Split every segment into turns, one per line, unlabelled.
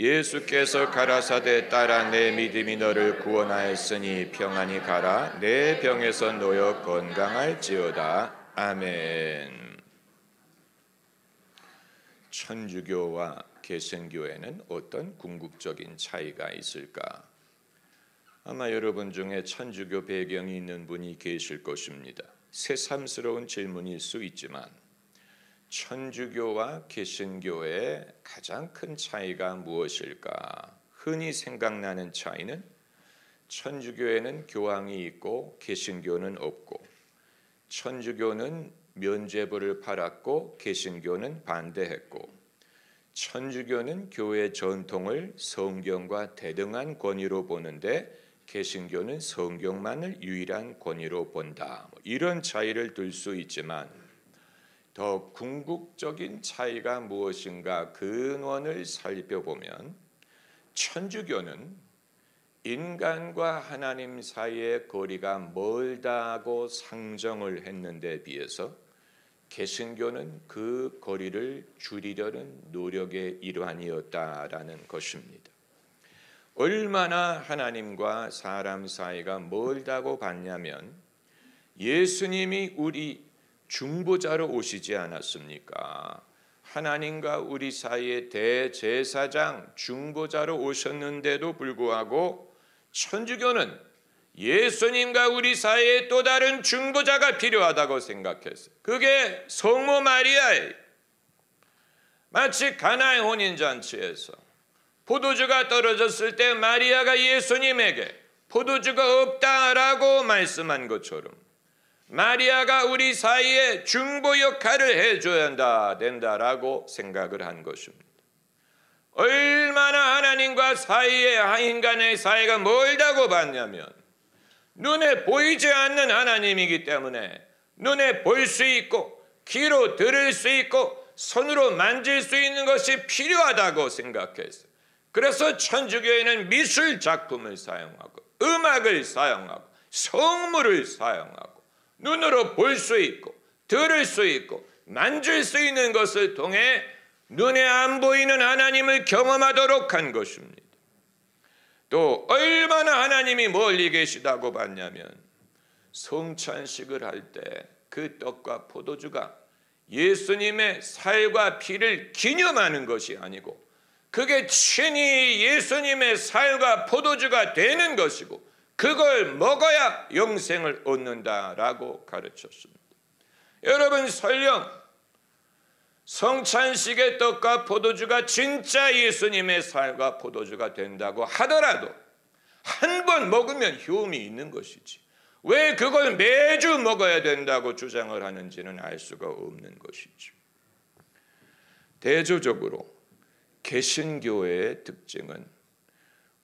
예수께서 가라사대 딸아 내 믿음이 너를 구원하였으니 평안히 가라. 내 병에서 놓여 건강할지어다. 아멘. 천주교와 개신교에는 어떤 궁극적인 차이가 있을까? 아마 여러분 중에 천주교 배경이 있는 분이 계실 것입니다. 새삼스러운 질문일 수 있지만 천주교와 개신교의 가장 큰 차이가 무엇일까? 흔히 생각나는 차이는 천주교에는 교황이 있고 개신교는 없고, 천주교는 면죄부를 팔았고 개신교는 반대했고, 천주교는 교회 전통을 성경과 대등한 권위로 보는데 개신교는 성경만을 유일한 권위로 본다. 이런 차이를 들 수 있지만 더 궁극적인 차이가 무엇인가 근원을 살펴보면 천주교는 인간과 하나님 사이의 거리가 멀다고 상정을 했는데 비해서 개신교는 그 거리를 줄이려는 노력의 일환이었다라는 것입니다. 얼마나 하나님과 사람 사이가 멀다고 봤냐면 예수님이 우리 중보자로 오시지 않았습니까? 하나님과 우리 사이의 대제사장 중보자로 오셨는데도 불구하고 천주교는 예수님과 우리 사이에 또 다른 중보자가 필요하다고 생각했어요. 그게 성모 마리아예요. 마치 가나의 혼인잔치에서 포도주가 떨어졌을 때 마리아가 예수님에게 포도주가 없다라고 말씀한 것처럼 마리아가 우리 사이에 중보 역할을 해줘야 된다라고 생각을 한 것입니다. 얼마나 하나님과 인간의 사이가 멀다고 봤냐면 눈에 보이지 않는 하나님이기 때문에 눈에 볼 수 있고 귀로 들을 수 있고 손으로 만질 수 있는 것이 필요하다고 생각했어요. 그래서 천주교에는 미술 작품을 사용하고 음악을 사용하고 성물을 사용하고 눈으로 볼 수 있고 들을 수 있고 만질 수 있는 것을 통해 눈에 안 보이는 하나님을 경험하도록 한 것입니다. 또 얼마나 하나님이 멀리 계시다고 봤냐면 성찬식을 할 때 그 떡과 포도주가 예수님의 살과 피를 기념하는 것이 아니고 그게 친히 예수님의 살과 포도주가 되는 것이고 그걸 먹어야 영생을 얻는다라고 가르쳤습니다. 여러분, 설령 성찬식의 떡과 포도주가 진짜 예수님의 살과 포도주가 된다고 하더라도 한 번 먹으면 효험이 있는 것이지 왜 그걸 매주 먹어야 된다고 주장을 하는지는 알 수가 없는 것이죠. 대조적으로 개신교회의 특징은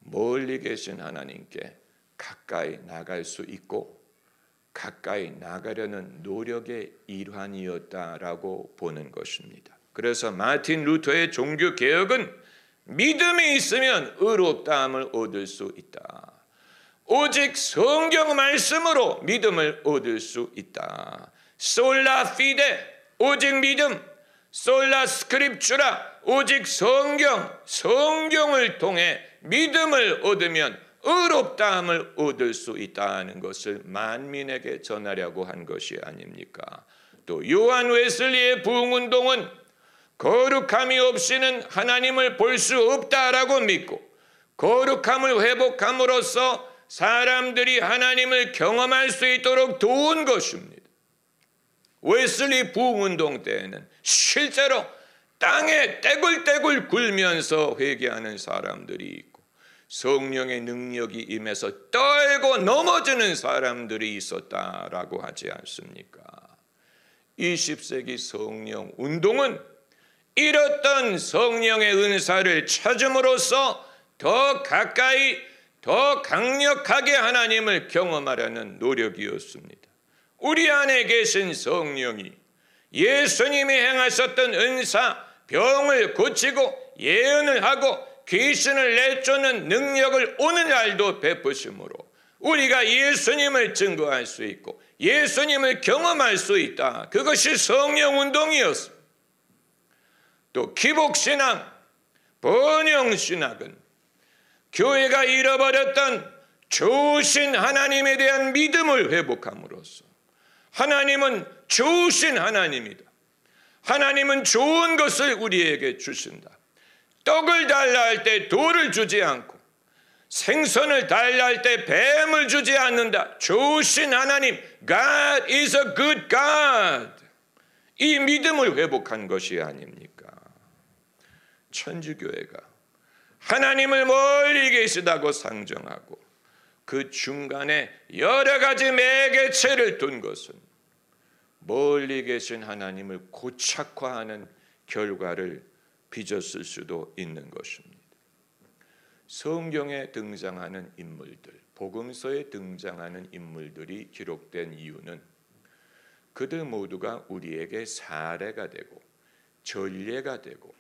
멀리 계신 하나님께 가까이 나갈 수 있고 가까이 나가려는 노력의 일환이었다라고 보는 것입니다. 그래서 마틴 루터의 종교개혁은 믿음이 있으면 의롭다함을 얻을 수 있다. 오직 성경 말씀으로 믿음을 얻을 수 있다. 솔라 피데, 오직 믿음, 솔라 스크립추라, 오직 성경을 통해 믿음을 얻으면 의롭다함을 얻을 수 있다는 것을 만민에게 전하려고 한 것이 아닙니까? 또 요한 웨슬리의 부흥운동은 거룩함이 없이는 하나님을 볼 수 없다라고 믿고 거룩함을 회복함으로써 사람들이 하나님을 경험할 수 있도록 도운 것입니다. 웨슬리 부흥운동 때에는 실제로 땅에 떼굴떼굴 굴면서 회개하는 사람들이 있고 성령의 능력이 임해서 떨고 넘어지는 사람들이 있었다라고 하지 않습니까? 20세기 성령 운동은 잃었던 성령의 은사를 찾음으로써 더 가까이 더 강력하게 하나님을 경험하려는 노력이었습니다. 우리 안에 계신 성령이 예수님이 행하셨던 은사, 병을 고치고 예언을 하고 귀신을 내쫓는 능력을 오늘날도 베푸심으로 우리가 예수님을 증거할 수 있고 예수님을 경험할 수 있다. 그것이 성령 운동이었습니다. 또 기복신앙, 번영신학은 교회가 잃어버렸던 좋으신 하나님에 대한 믿음을 회복함으로써 하나님은 좋으신 하나님이다. 하나님은 좋은 것을 우리에게 주신다. 떡을 달라 할 때 돌을 주지 않고 생선을 달라 할 때 뱀을 주지 않는다. 좋으신 하나님, God is a good God. 이 믿음을 회복한 것이 아닙니까? 천주교회가 하나님을 멀리 계시다고 상정하고 그 중간에 여러 가지 매개체를 둔 것은 멀리 계신 하나님을 고착화하는 결과를 빚었을 수도 있는 것입니다. 성경에 등장하는 인물들, 복음서에 등장하는 인물들이 기록된 이유는 그들 모두가 우리에게 사례가 되고 전례가 되고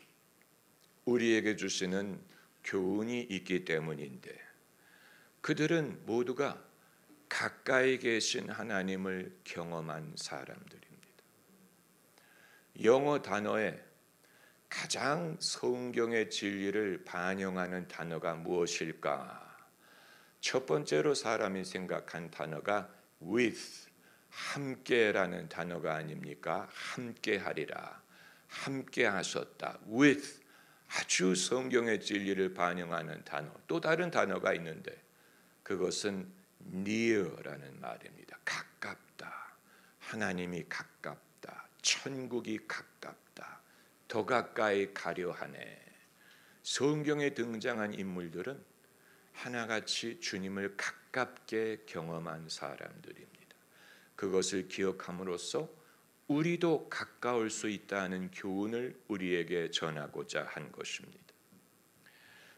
우리에게 주시는 교훈이 있기 때문인데 그들은 모두가 가까이 계신 하나님을 경험한 사람들입니다. 영어 단어에 가장 성경의 진리를 반영하는 단어가 무엇일까? 첫 번째로 사람이 생각한 단어가 with, 함께라는 단어가 아닙니까? 함께하리라, 함께하셨다. with, 아주 성경의 진리를 반영하는 단어. 또 다른 단어가 있는데 그것은 near라는 말입니다. 가깝다. 하나님이 가깝다. 천국이 가깝다. 더 가까이 가려 하네. 성경에 등장한 인물들은 하나같이 주님을 가깝게 경험한 사람들입니다. 그것을 기억함으로써 우리도 가까울 수 있다는 교훈을 우리에게 전하고자 한 것입니다.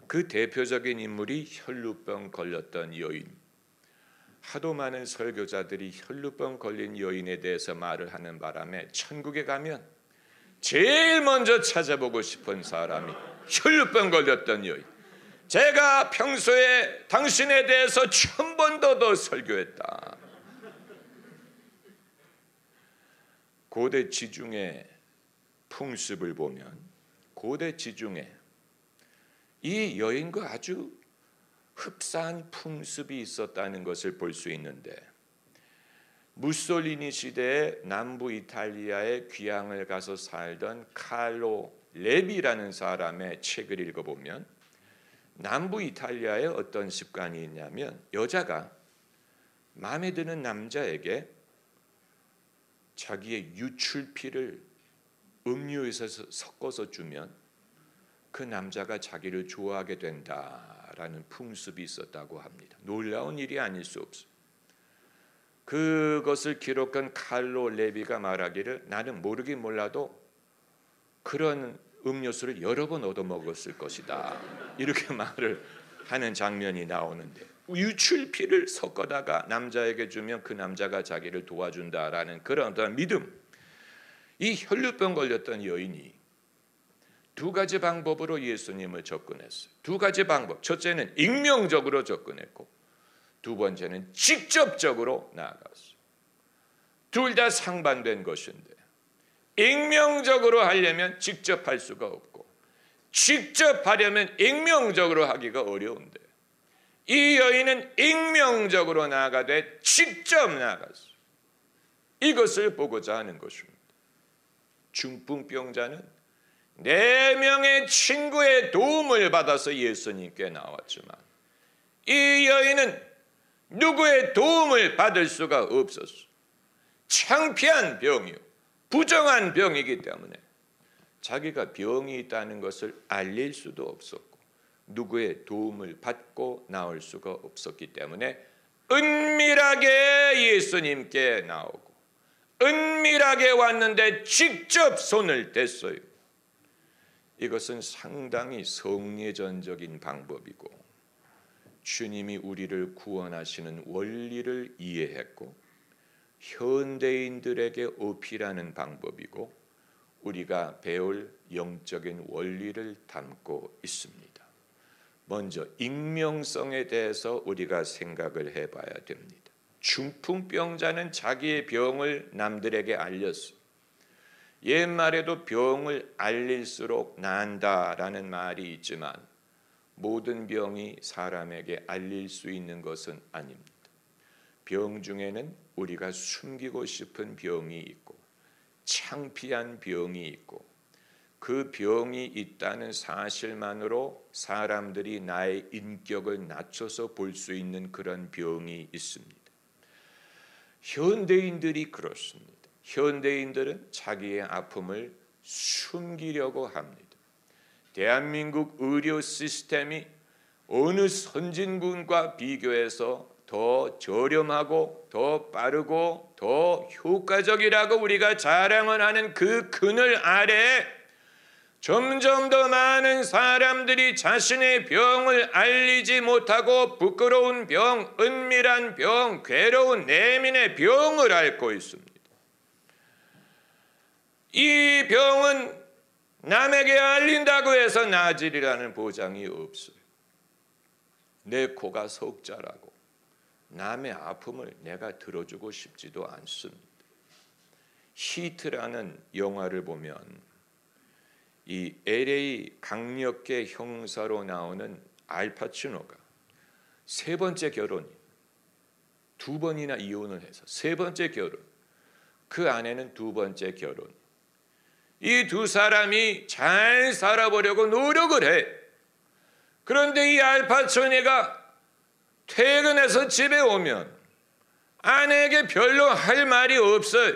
그 대표적인 인물이 혈루병 걸렸던 여인. 하도 많은 설교자들이 혈루병 걸린 여인에 대해서 말을 하는 바람에 천국에 가면 제일 먼저 찾아보고 싶은 사람이 혈루병 걸렸던 여인. 제가 평소에 당신에 대해서 1000번도 더 설교했다. 고대 지중해 풍습을 보면 고대 지중해 이 여인과 아주 흡사한 풍습이 있었다는 것을 볼 수 있는데 무솔리니 시대에 남부 이탈리아에 귀향을 가서 살던 칼로 레비라는 사람의 책을 읽어보면 남부 이탈리아에 어떤 습관이 있냐면 여자가 마음에 드는 남자에게 자기의 유출피를 음료에서 섞어서 주면 그 남자가 자기를 좋아하게 된다라는 풍습이 있었다고 합니다. 놀라운 일이 아닐 수 없어요. 그것을 기록한 칼로 레비가 말하기를 나는 모르긴 몰라도 그런 음료수를 여러 번 얻어먹었을 것이다. 이렇게 말을 하는 장면이 나오는데 유출피를 섞어다가 남자에게 주면 그 남자가 자기를 도와준다라는 그런 어떤 믿음. 이 혈루병 걸렸던 여인이 두 가지 방법으로 예수님을 접근했어요. 두 가지 방법. 첫째는 익명적으로 접근했고 두 번째는 직접적으로 나아갔어요. 둘 다 상반된 것인데 익명적으로 하려면 직접 할 수가 없고 직접 하려면 익명적으로 하기가 어려운데 이 여인은 익명적으로 나아가되 직접 나아갔어요. 이것을 보고자 하는 것입니다. 중풍병자는 4명의 친구의 도움을 받아서 예수님께 나왔지만 이 여인은 누구의 도움을 받을 수가 없었어요. 창피한 병이요, 부정한 병이기 때문에 자기가 병이 있다는 것을 알릴 수도 없었고 누구의 도움을 받고 나올 수가 없었기 때문에 은밀하게 예수님께 나오고 은밀하게 왔는데 직접 손을 댔어요. 이것은 상당히 성례전적인 방법이고 주님이 우리를 구원하시는 원리를 이해했고 현대인들에게 어필하는 방법이고 우리가 배울 영적인 원리를 담고 있습니다. 먼저 익명성에 대해서 우리가 생각을 해봐야 됩니다. 중풍병자는 자기의 병을 남들에게 알렸어요. 옛말에도 병을 알릴수록 나은다라는 말이 있지만 모든 병이 사람에게 알릴 수 있는 것은 아닙니다. 병 중에는 우리가 숨기고 싶은 병이 있고 창피한 병이 있고 그 병이 있다는 사실만으로 사람들이 나의 인격을 낮춰서 볼 수 있는 그런 병이 있습니다. 현대인들이 그렇습니다. 현대인들은 자기의 아픔을 숨기려고 합니다. 대한민국 의료 시스템이 어느 선진국과 비교해서 더 저렴하고 더 빠르고 더 효과적이라고 우리가 자랑을 하는 그 그늘 아래 점점 더 많은 사람들이 자신의 병을 알리지 못하고 부끄러운 병, 은밀한 병, 괴로운 내면의 병을 앓고 있습니다. 이 병은 남에게 알린다고 해서 나아지리라는 보장이 없어요. 내 코가 석자라고 남의 아픔을 내가 들어주고 싶지도 않습니다. 히트라는 영화를 보면 이 LA 강력계 형사로 나오는 알파치노가 세 번째 결혼이 두 번이나 이혼을 해서 세 번째 결혼, 그 아내는 두 번째 결혼, 이 두 사람이 잘 살아보려고 노력을 해. 그런데 이 알파치노가 퇴근해서 집에 오면 아내에게 별로 할 말이 없어요.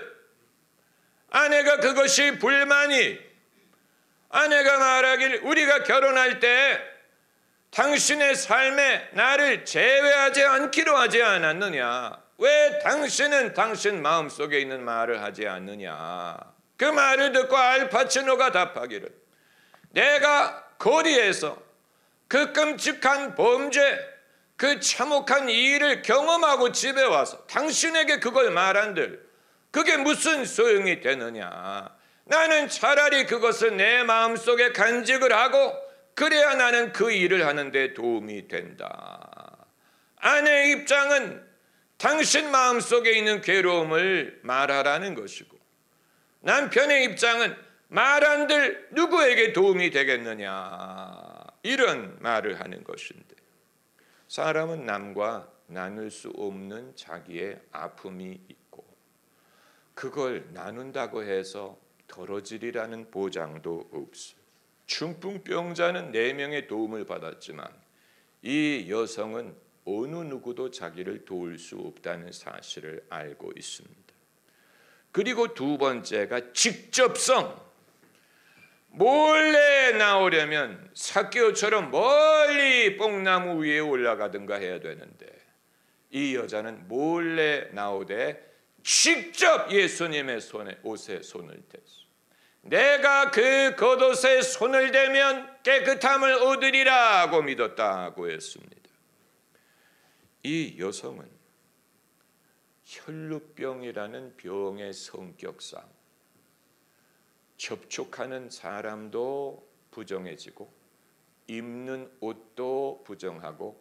아내가 그것이 불만이, 아내가 말하길 우리가 결혼할 때 당신의 삶에 나를 제외하지 않기로 하지 않았느냐? 왜 당신은 당신 마음속에 있는 말을 하지 않느냐? 그 말을 듣고 알파치노가 답하기를, 내가 거리에서 그 끔찍한 범죄, 그 참혹한 일을 경험하고 집에 와서 당신에게 그걸 말한들 그게 무슨 소용이 되느냐? 나는 차라리 그것을 내 마음속에 간직을 하고 그래야 나는 그 일을 하는 데 도움이 된다. 아내의 입장은 당신 마음속에 있는 괴로움을 말하라는 것이고, 남편의 입장은 말한들 누구에게 도움이 되겠느냐, 이런 말을 하는 것인데, 사람은 남과 나눌 수 없는 자기의 아픔이 있고 그걸 나눈다고 해서 덜어지리라는 보장도 없어요. 중풍병자는 4명의 도움을 받았지만 이 여성은 어느 누구도 자기를 도울 수 없다는 사실을 알고 있습니다. 그리고 두 번째가 직접성. 몰래 나오려면 삭개오처럼 멀리 뽕나무 위에 올라가든가 해야 되는데 이 여자는 몰래 나오되 직접 예수님의 옷에 손을 댔어. 내가 그 겉옷에 손을 대면 깨끗함을 얻으리라고 믿었다고 했습니다. 이 여성은 혈루병이라는 병의 성격상 접촉하는 사람도 부정해지고 입는 옷도 부정하고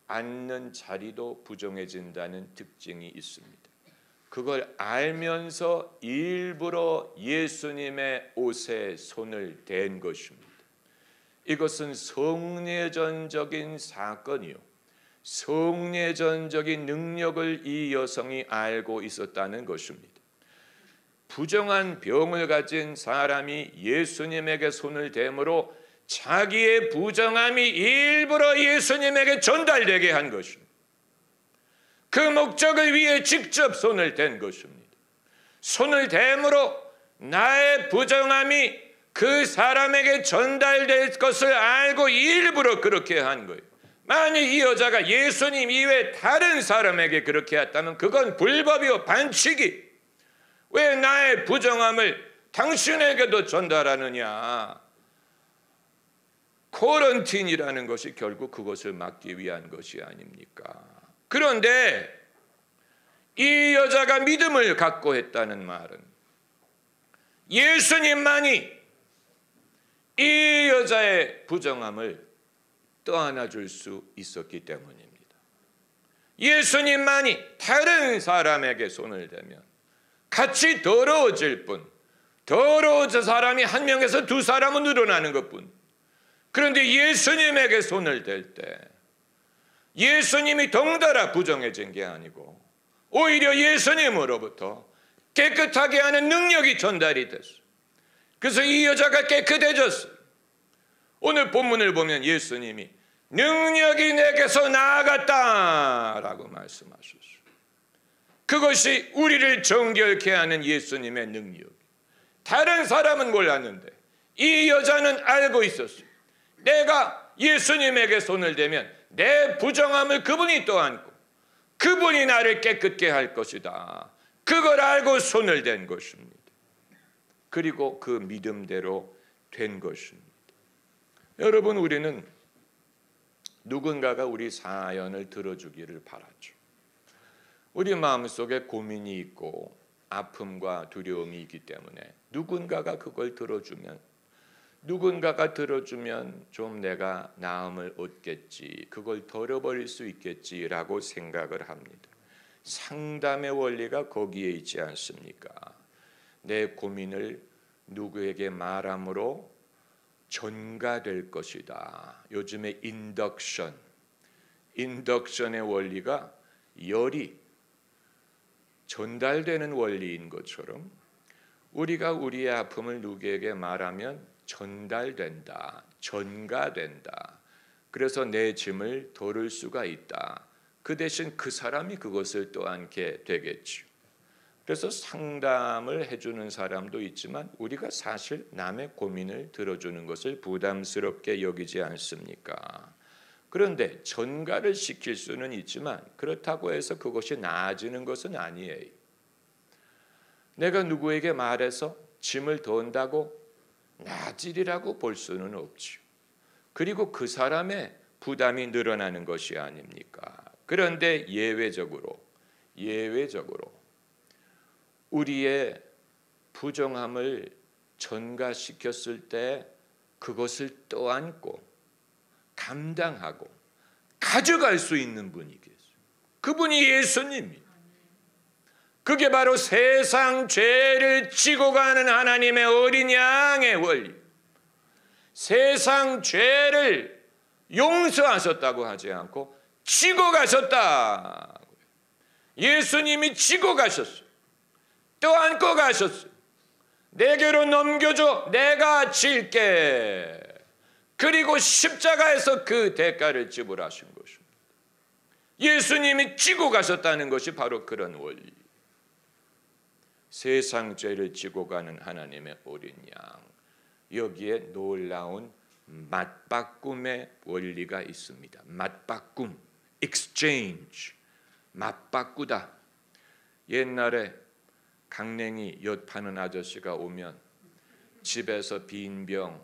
앉는 자리도 부정해진다는 특징이 있습니다. 그걸 알면서 일부러 예수님의 옷에 손을 댄 것입니다. 이것은 성례전적인 사건이요, 성례전적인 능력을 이 여성이 알고 있었다는 것입니다. 부정한 병을 가진 사람이 예수님에게 손을 대므로 자기의 부정함이 일부러 예수님에게 전달되게 한 것입니다. 그 목적을 위해 직접 손을 댄 것입니다. 손을 댐으로 나의 부정함이 그 사람에게 전달될 것을 알고 일부러 그렇게 한 거예요. 만약 이 여자가 예수님 이외에 다른 사람에게 그렇게 했다면 그건 불법이요, 반칙이. 왜 나의 부정함을 당신에게도 전달하느냐? 코런틴이라는 것이 결국 그것을 막기 위한 것이 아닙니까? 그런데 이 여자가 믿음을 갖고 했다는 말은 예수님만이 이 여자의 부정함을 떠안아줄 수 있었기 때문입니다. 예수님만이 다른 사람에게 손을 대면 같이 더러워질 뿐 더러워서 사람이 한 명에서 두 사람은 늘어나는 것뿐. 그런데 예수님에게 손을 댈 때 예수님이 덩달아 부정해진 게 아니고 오히려 예수님으로부터 깨끗하게 하는 능력이 전달이 됐어요. 그래서 이 여자가 깨끗해졌어요. 오늘 본문을 보면 예수님이 능력이 내게서 나아갔다라고 말씀하셨어요. 그것이 우리를 정결케 하는 예수님의 능력. 다른 사람은 몰랐는데 이 여자는 알고 있었어요. 내가 예수님에게 손을 대면 내 부정함을 그분이 떠안고 그분이 나를 깨끗게 할 것이다. 그걸 알고 손을 댄 것입니다. 그리고 그 믿음대로 된 것입니다. 여러분, 우리는 누군가가 우리 사연을 들어주기를 바라죠. 우리 마음속에 고민이 있고 아픔과 두려움이 있기 때문에 누군가가 그걸 들어주면 좀 내가 나음을 얻겠지, 그걸 덜어버릴 수 있겠지라고 생각을 합니다. 상담의 원리가 거기에 있지 않습니까? 내 고민을 누구에게 말함으로 전가될 것이다. 요즘에 인덕션의 원리가 열이 전달되는 원리인 것처럼 우리가 우리의 아픔을 누구에게 말하면 전달된다, 전가된다. 그래서 내 짐을 덜을 수가 있다. 그 대신 그 사람이 그것을 떠안게 되겠죠. 그래서 상담을 해주는 사람도 있지만 우리가 사실 남의 고민을 들어주는 것을 부담스럽게 여기지 않습니까? 그런데 전가를 시킬 수는 있지만 그렇다고 해서 그것이 나아지는 것은 아니에요. 내가 누구에게 말해서 짐을 던다고 나아지리라고 볼 수는 없죠. 그리고 그 사람의 부담이 늘어나는 것이 아닙니까? 그런데 예외적으로 우리의 부정함을 전가시켰을 때 그것을 떠안고 감당하고 가져갈 수 있는 분이 계세요. 그분이 예수님이에요. 그게 바로 세상 죄를 지고 가는 하나님의 어린 양의 원리. 세상 죄를 용서하셨다고 하지 않고 지고 가셨다. 예수님이 지고 가셨어요. 떠안고 가셨어요. 내게로 넘겨줘, 내가 질게. 그리고 십자가에서 그 대가를 지불하신 것입니다. 예수님이 지고 가셨다는 것이 바로 그런 원리. 세상 죄를 지고 가는 하나님의 어린 양. 여기에 놀라운 맞바꿈의 원리가 있습니다. 맞바꿈, exchange, 맞바꾸다. 옛날에 강냉이 엿 파는 아저씨가 오면 집에서 빈병,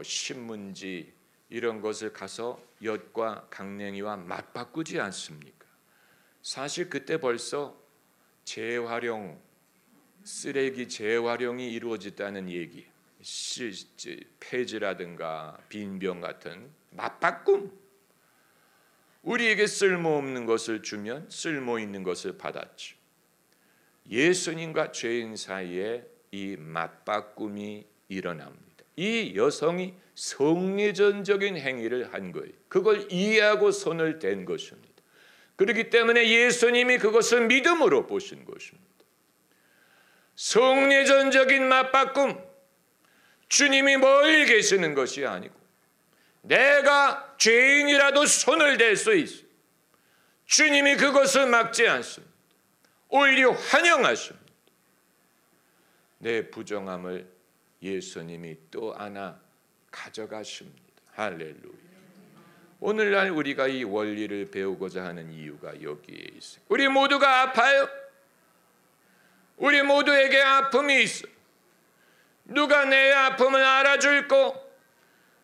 신문지 이런 것을 가서 엿과 강냉이와 맞바꾸지 않습니까? 사실 그때 벌써 재활용, 쓰레기 재활용이 이루어졌다는 얘기, 폐지라든가 빈병 같은 맞바꿈. 우리에게 쓸모없는 것을 주면 쓸모있는 것을 받았죠. 예수님과 죄인 사이에 이 맞바꿈이 일어납니다. 이 여성이 성례전적인 행위를 한 거예요. 그걸 이해하고 손을 댄 것입니다. 그렇기 때문에 예수님이 그것을 믿음으로 보신 것입니다. 성례전적인 맞바꿈, 주님이 멀리 계시는 것이 아니고 내가 죄인이라도 손을 댈 수 있어요. 주님이 그것을 막지 않습니다. 오히려 환영하십니다. 내 부정함을 예수님이 또 하나 가져가십니다. 할렐루야. 오늘날 우리가 이 원리를 배우고자 하는 이유가 여기에 있어요. 우리 모두가 아파요. 우리 모두에게 아픔이 있어요. 누가 내 아픔을 알아줄고,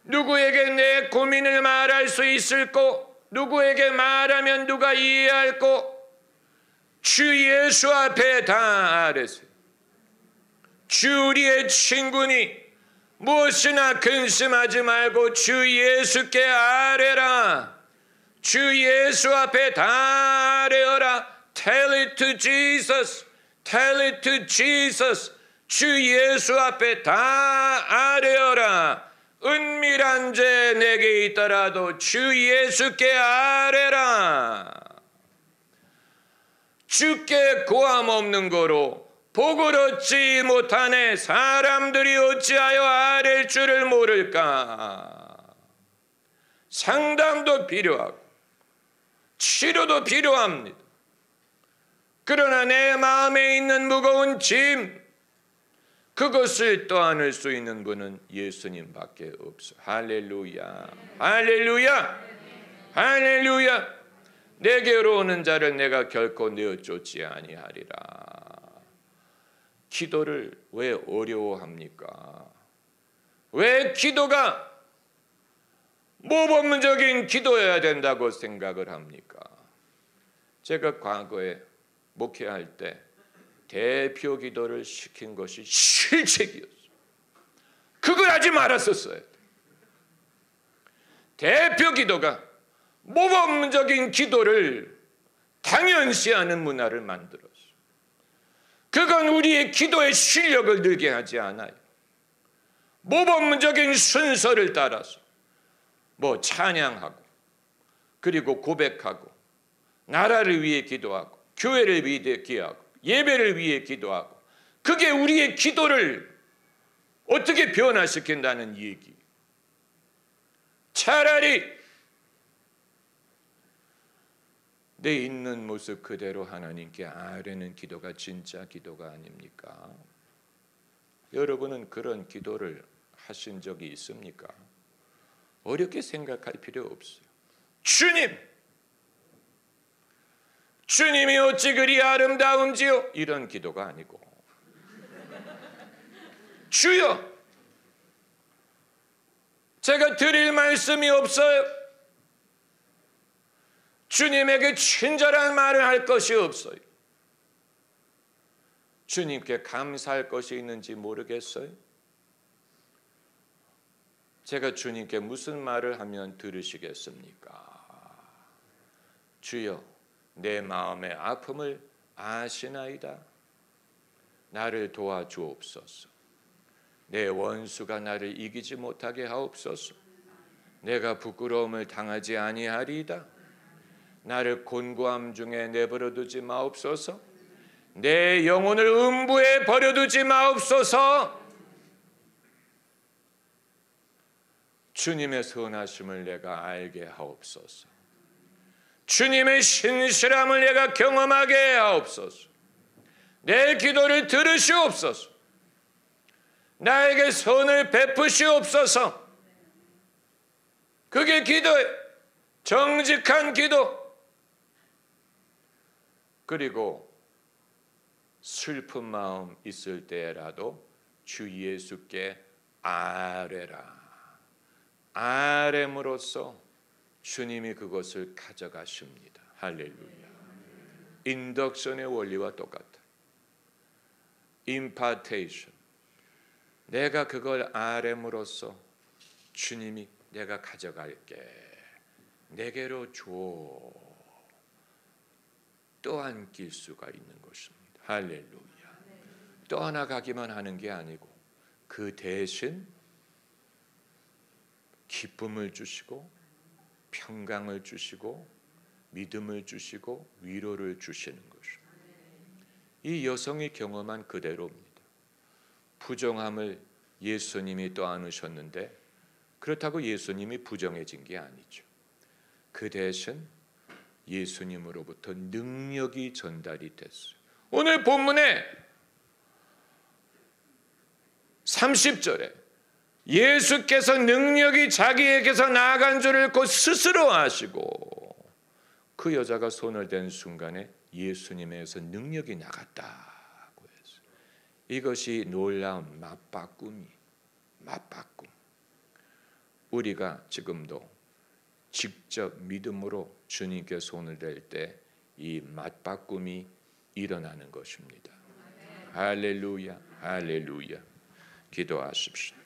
누구에게 내 고민을 말할 수 있을고, 누구에게 말하면 누가 이해할고, 주 예수 앞에 다 아뢰세요. 주 우리의 친구니 무엇이나 근심하지 말고 주 예수께 아뢰라. 주 예수 앞에 다 아뢰어라. Tell it to Jesus. Tell it to Jesus. 주 예수 앞에 다 아뢰어라. 은밀한 죄 내게 있더라도 주 예수께 아뢰라. 주께 고함 없는 거로 복을 얻지 못하네 사람들이 어찌하여 아랠 줄을 모를까. 상담도 필요하고 치료도 필요합니다. 그러나 내 마음에 있는 무거운 짐, 그것을 떠안을 수 있는 분은 예수님밖에 없어. 할렐루야, 할렐루야, 할렐루야. 내게로 오는 자를 내가 결코 내어 쫓지 아니하리라. 기도를 왜 어려워합니까? 왜 기도가 모범적인 기도여야 된다고 생각을 합니까? 제가 과거에 목회할 때 대표 기도를 시킨 것이 실책이었어요. 그걸 하지 말았었어요. 대표 기도가 모범적인 기도를 당연시하는 문화를 만들었어요. 그건 우리의 기도의 실력을 늘게 하지 않아요. 모범적인 순서를 따라서 찬양하고 그리고 고백하고 나라를 위해 기도하고 교회를 위해 기도하고 예배를 위해 기도하고, 그게 우리의 기도를 어떻게 변화시킨다는 얘기. 차라리 내 있는 모습 그대로 하나님께 아뢰는 기도가 진짜 기도가 아닙니까? 여러분은 그런 기도를 하신 적이 있습니까? 어렵게 생각할 필요 없어요. 주님이 어찌 그리 아름다운지요? 이런 기도가 아니고, 주여, 제가 드릴 말씀이 없어요. 주님에게 친절한 말을 할 것이 없어요. 주님께 감사할 것이 있는지 모르겠어요. 제가 주님께 무슨 말을 하면 들으시겠습니까? 주여, 내 마음의 아픔을 아시나이다. 나를 도와주옵소서. 내 원수가 나를 이기지 못하게 하옵소서. 내가 부끄러움을 당하지 아니하리이다. 나를 곤고함 중에 내버려 두지 마옵소서. 내 영혼을 음부에 버려두지 마옵소서. 주님의 선하심을 내가 알게 하옵소서. 주님의 신실함을 내가 경험하게 하옵소서. 내 기도를 들으시옵소서. 나에게 선을 베푸시옵소서. 그게 기도예요. 정직한 기도. 그리고 슬픈 마음 있을 때라도 주 예수께 아뢰라. 아뢰므로써 주님이 그것을 가져가십니다. 할렐루야. 인덕션의 원리와 똑같아. 임파테이션. 내가 그걸 아뢰므로써 주님이 내가 가져갈게. 내게로 줘. 떠안길 수가 있는 것입니다. 할렐루야. 떠나가기만 하는 게 아니고 그 대신 기쁨을 주시고 평강을 주시고 믿음을 주시고 위로를 주시는 것입니다. 이 여성이 경험한 그대로입니다. 부정함을 예수님이 떠안으셨는데 그렇다고 예수님이 부정해진 게 아니죠. 그 대신 예수님으로부터 능력이 전달이 됐어요. 오늘 본문에 30절에 예수께서 능력이 자기에게서 나아간 줄을 곧 스스로 아시고 그 여자가 손을 댄 순간에 예수님에게서 능력이 나갔다고 했어요. 이것이 놀라운 맞바꿈이 맞바꿈. 우리가 지금도 직접 믿음으로 주님께 손을 댈 때 이 맞바꿈이 일어나는 것입니다. 할렐루야, 할렐루야. 기도하십시오.